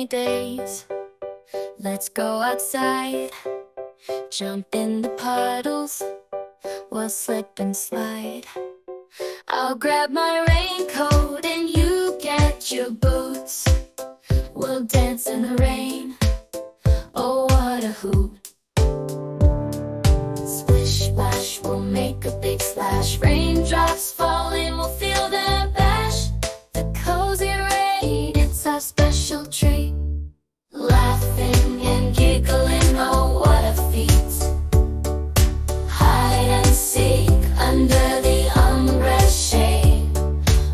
rainy days. Let's go outside, jump in the puddles, we'll slip and slide. I'll grab my raincoat and you get your boots. We'll dance in the rain, oh what a hoot. Splish splash, we'll make a big splash. Raindrops falling, we'll feel them bash. The cozy rain, it's our special treat. Laughing and giggling, oh what a feat. Hide and seek under the umbrella shade,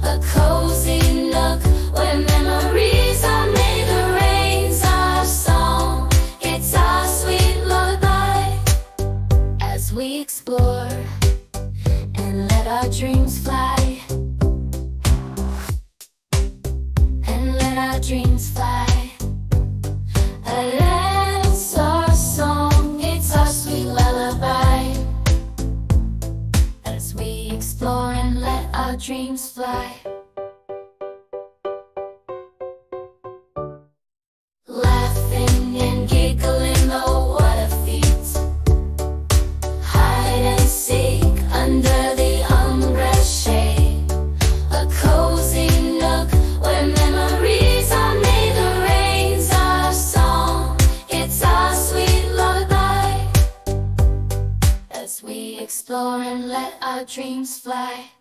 a cozy nook where memories are made. The rain's our song, it's our sweet lullaby. As we explore and let our dreams fly, and let our dreams fly. That's our song, it's our sweet lullaby. As we explore and let our dreams fly. Laughing and giggling, oh what a feat. Hide and seek under the umbrella shade, a cozy nook where memories are made. The rain's our song, it's our sweet lullaby. As we explore and let our dreams fly.